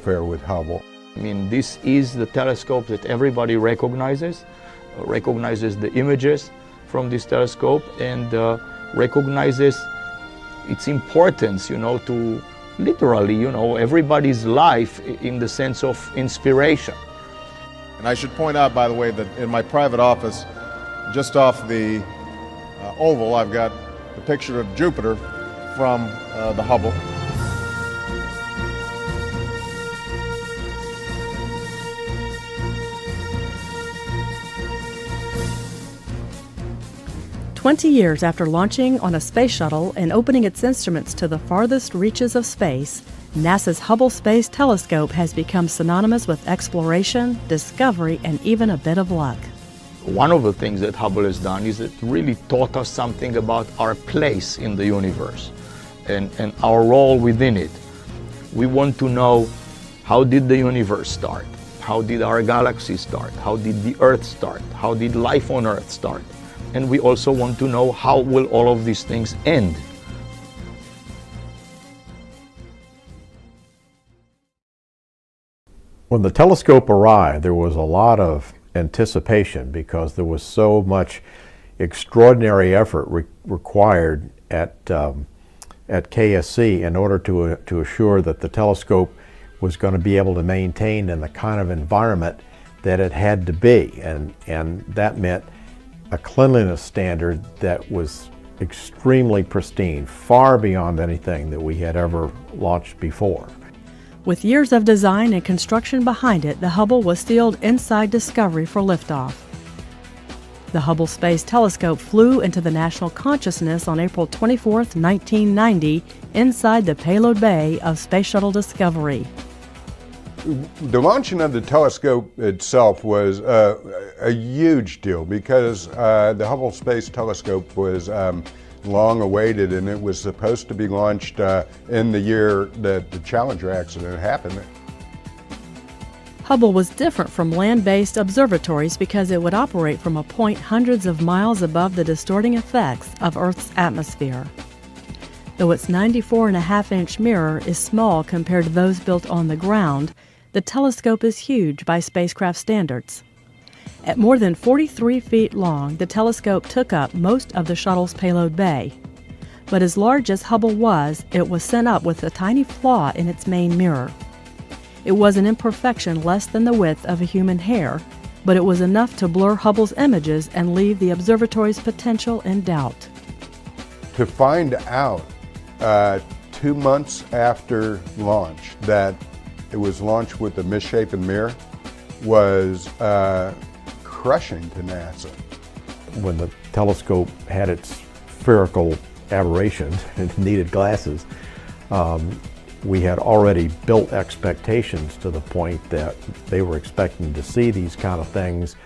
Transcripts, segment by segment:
affair with Hubble. I mean, this is the telescope that everybody recognizes the images from this telescope, and recognizes its importance, you know, to literally, you know, everybody's life in the sense of inspiration. And I should point out, by the way, that in my private office, just off the oval, I've got a picture of Jupiter from the Hubble. "20 years after launching on a space shuttle and opening its instruments to the farthest reaches of space, NASA's Hubble Space Telescope has become synonymous with exploration, discovery, and even a bit of luck. One of the things that Hubble has done is it really taught us something about our place in the universe and our role within it. We want to know, how did the universe start? How did our galaxy start? How did the Earth start? How did life on Earth start? And we also want to know, how will all of these things end? When the telescope arrived, there was a lot of anticipation because there was so much extraordinary effort required at KSC in order to assure that the telescope was going to be able to maintain in the kind of environment that it had to be, and that meant a cleanliness standard that was extremely pristine, far beyond anything that we had ever launched before. With years of design and construction behind it, the Hubble was sealed inside Discovery for liftoff. The Hubble Space Telescope flew into the national consciousness on April 24, 1990, inside the payload bay of Space Shuttle Discovery. The launching of the telescope itself was a huge deal because the Hubble Space Telescope was long awaited, and it was supposed to be launched in the year that the Challenger accident happened. Hubble was different from land-based observatories because it would operate from a point hundreds of miles above the distorting effects of Earth's atmosphere. Though its 94.5-inch mirror is small compared to those built on the ground, the telescope is huge by spacecraft standards. At more than 43 feet long, the telescope took up most of the shuttle's payload bay. But as large as Hubble was, it was sent up with a tiny flaw in its main mirror. It was an imperfection less than the width of a human hair, but it was enough to blur Hubble's images and leave the observatory's potential in doubt. To find out 2 months after launch that it was launched with a misshapen mirror was crushing to NASA. When the telescope had its spherical aberration and needed glasses, we had already built expectations to the point that they were expecting to see these kind of things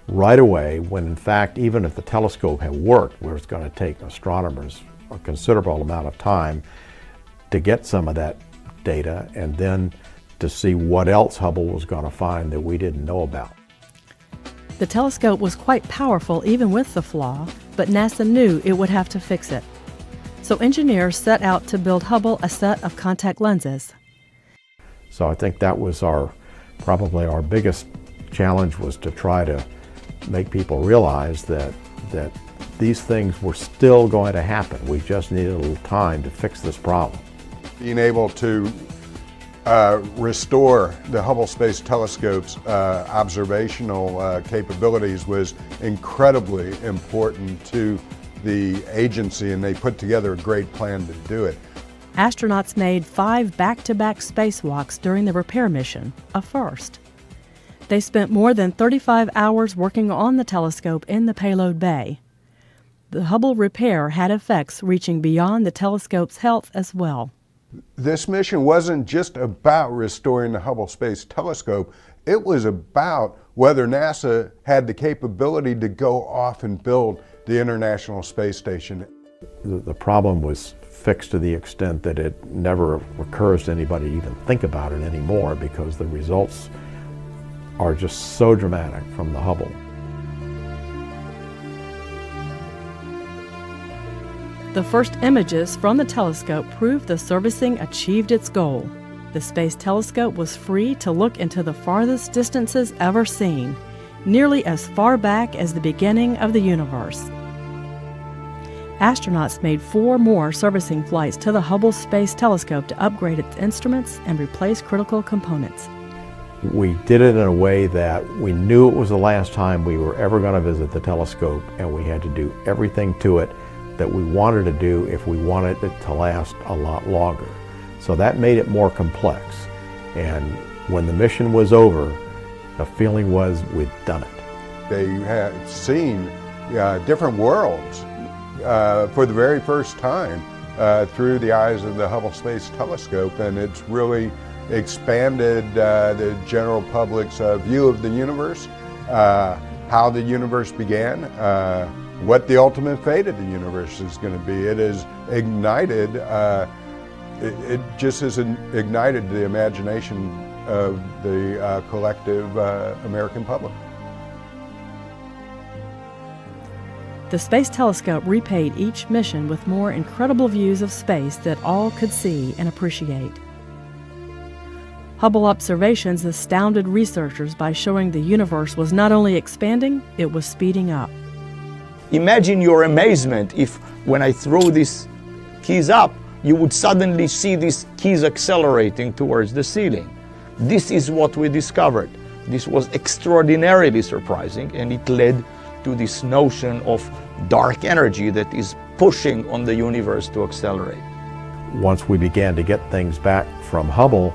right away, when in fact, even if the telescope had worked, where it's going to take astronomers a considerable amount of time to get some of that data and then to see what else Hubble was going to find that we didn't know about. The telescope was quite powerful even with the flaw, but NASA knew it would have to fix it. So engineers set out to build Hubble a set of contact lenses. So I think that was probably our biggest challenge, was to try to make people realize that these things were still going to happen. We just needed a little time to fix this problem. Being able to restore the Hubble Space Telescope's observational capabilities was incredibly important to the agency, and they put together a great plan to do it. Astronauts made 5 back-to-back spacewalks during the repair mission, a first. They spent more than 35 hours working on the telescope in the payload bay. The Hubble repair had effects reaching beyond the telescope's health as well. This mission wasn't just about restoring the Hubble Space Telescope. It was about whether NASA had the capability to go off and build the International Space Station. The problem was fixed to the extent that it never occurs to anybody to even think about it anymore, because the results are just so dramatic from the Hubble. The first images from the telescope proved the servicing achieved its goal. The Space Telescope was free to look into the farthest distances ever seen, nearly as far back as the beginning of the universe. Astronauts made 4 more servicing flights to the Hubble Space Telescope to upgrade its instruments and replace critical components. We did it in a way that we knew it was the last time we were ever going to visit the telescope, and we had to do everything to it that we wanted to do if we wanted it to last a lot longer. So that made it more complex. And when the mission was over, the feeling was we'd done it. They had seen different worlds for the very first time through the eyes of the Hubble Space Telescope, and it's really expanded the general public's view of the universe, how the universe began, what the ultimate fate of the universe is going to be. It has ignited, it just has ignited the imagination of the collective American public. The Space Telescope repaid each mission with more incredible views of space that all could see and appreciate. Hubble observations astounded researchers by showing the universe was not only expanding, it was speeding up. Imagine your amazement if, when I throw these keys up, you would suddenly see these keys accelerating towards the ceiling. This is what we discovered. This was extraordinarily surprising, and it led to this notion of dark energy that is pushing on the universe to accelerate. Once we began to get things back from Hubble,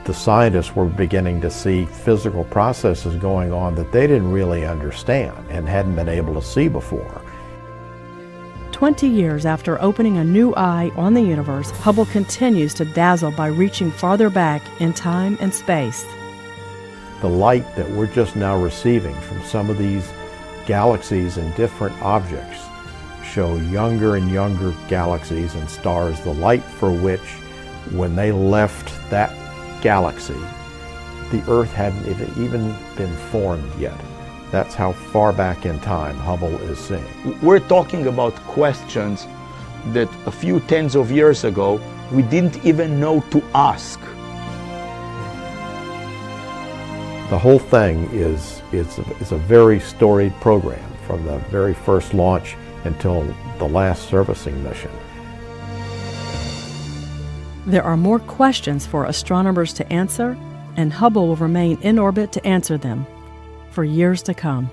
the scientists were beginning to see physical processes going on that they didn't really understand and hadn't been able to see before. 20 years after opening a new eye on the universe, Hubble continues to dazzle by reaching farther back in time and space. The light that we're just now receiving from some of these galaxies and different objects show younger and younger galaxies and stars, the light for which, when they left that galaxy, the Earth hadn't even been formed yet. That's how far back in time Hubble is seeing. We're talking about questions that a few tens of years ago we didn't even know to ask. The whole thing is a very storied program from the very first launch until the last servicing mission. There are more questions for astronomers to answer, and Hubble will remain in orbit to answer them for years to come.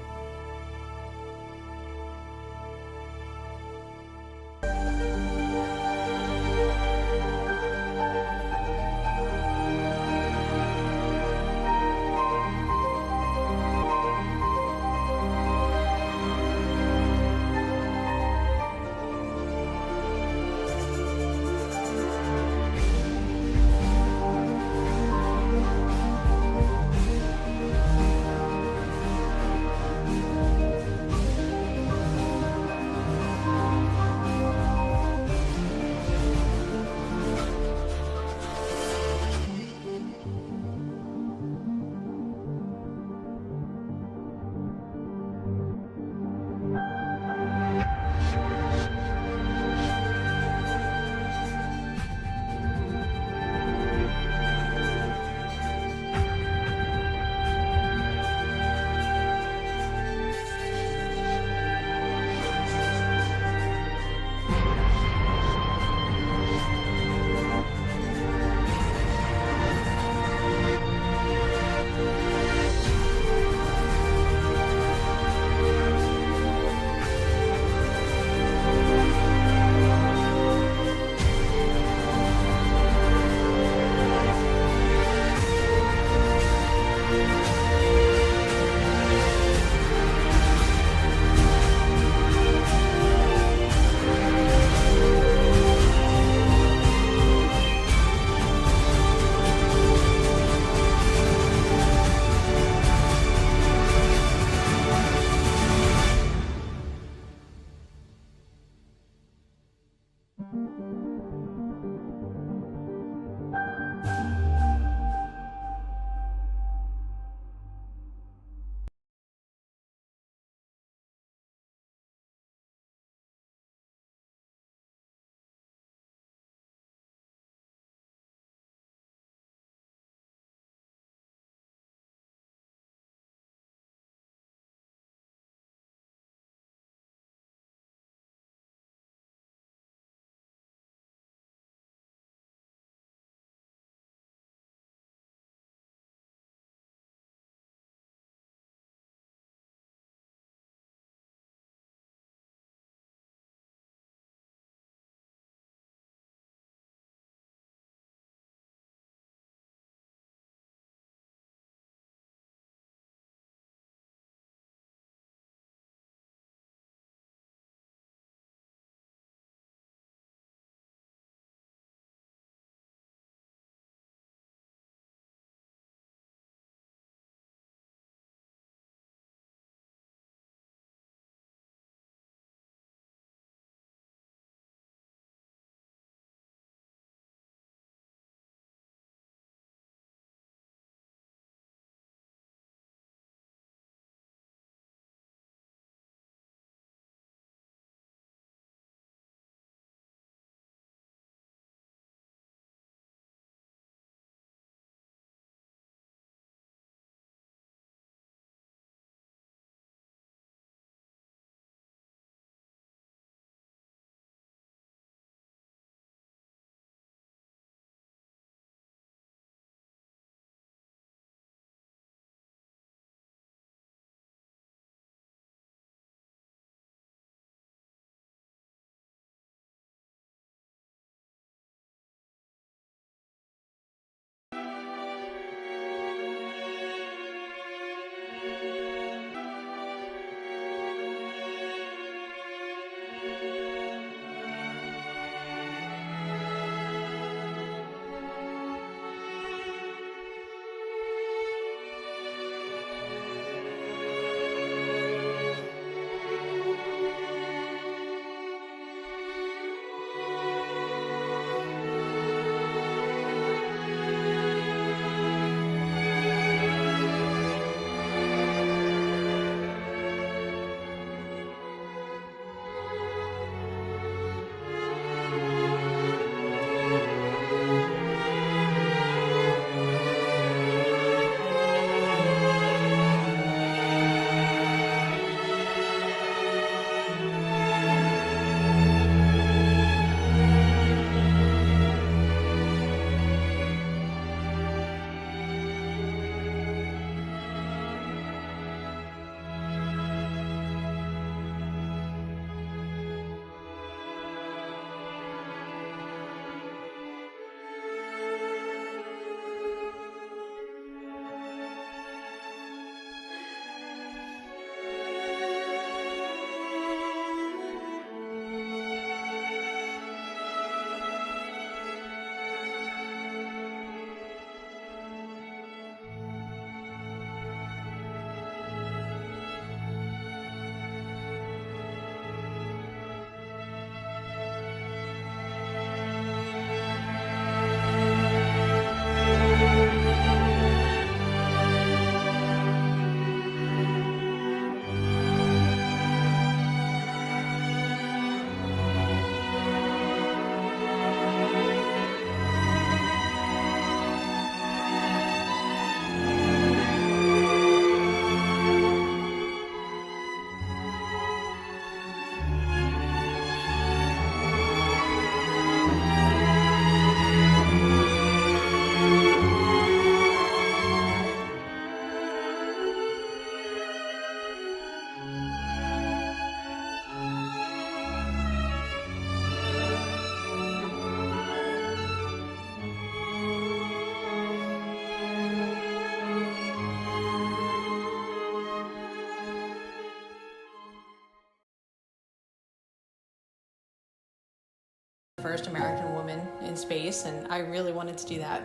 first American woman in space, and I really wanted to do that.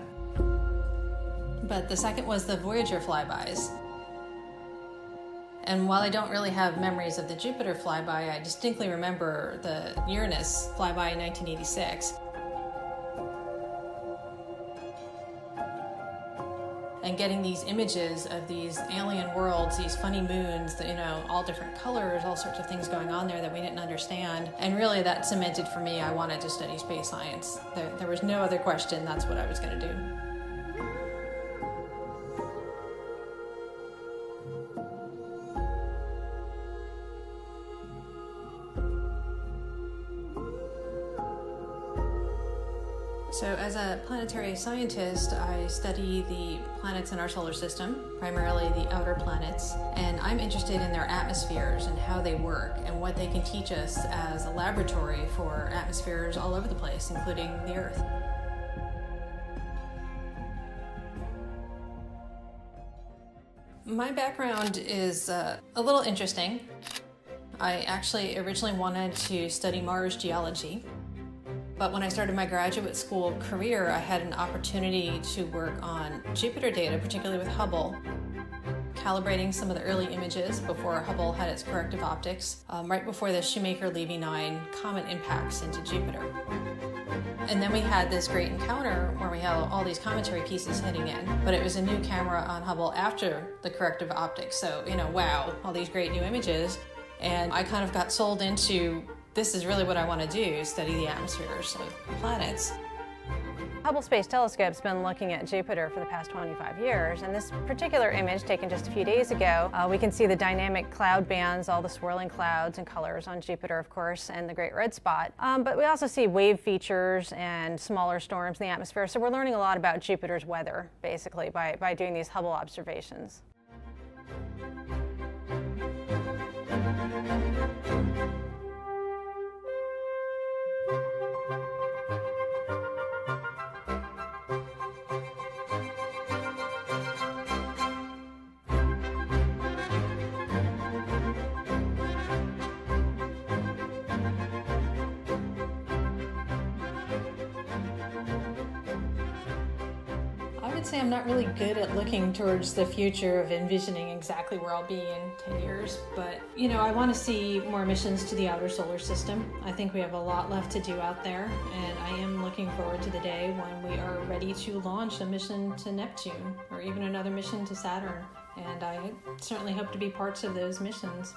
But the second was the Voyager flybys. And while I don't really have memories of the Jupiter flyby, I distinctly remember the Uranus flyby in 1986. And getting these images of these alien worlds, these funny moons, you know, all different colors, all sorts of things going on there that we didn't understand. And really that cemented for me, I wanted to study space science. There was no other question, that's what I was going to do. So as a planetary scientist, I study the planets in our solar system, primarily the outer planets, and I'm interested in their atmospheres and how they work and what they can teach us as a laboratory for atmospheres all over the place, including the Earth. My background is a little interesting. I actually originally wanted to study Mars geology. But when I started my graduate school career, I had an opportunity to work on Jupiter data, particularly with Hubble, calibrating some of the early images before Hubble had its corrective optics, right before the Shoemaker-Levy 9 comet impacts into Jupiter. And then we had this great encounter where we had all these commentary pieces hitting in, but it was a new camera on Hubble after the corrective optics. So, you know, wow, all these great new images. And I kind of got sold into, this is really what I want to do, study the atmospheres of planets. Hubble Space Telescope's been looking at Jupiter for the past 25 years, and this particular image taken just a few days ago, we can see the dynamic cloud bands, all the swirling clouds and colors on Jupiter, of course, and the Great Red Spot. But we also see wave features and smaller storms in the atmosphere, so we're learning a lot about Jupiter's weather, basically, by doing these Hubble observations. I would say I'm not really good at looking towards the future of envisioning exactly where I'll be in 10 years, but you know, I want to see more missions to the outer solar system. I think we have a lot left to do out there, and I am looking forward to the day when we are ready to launch a mission to Neptune or even another mission to Saturn, and I certainly hope to be parts of those missions.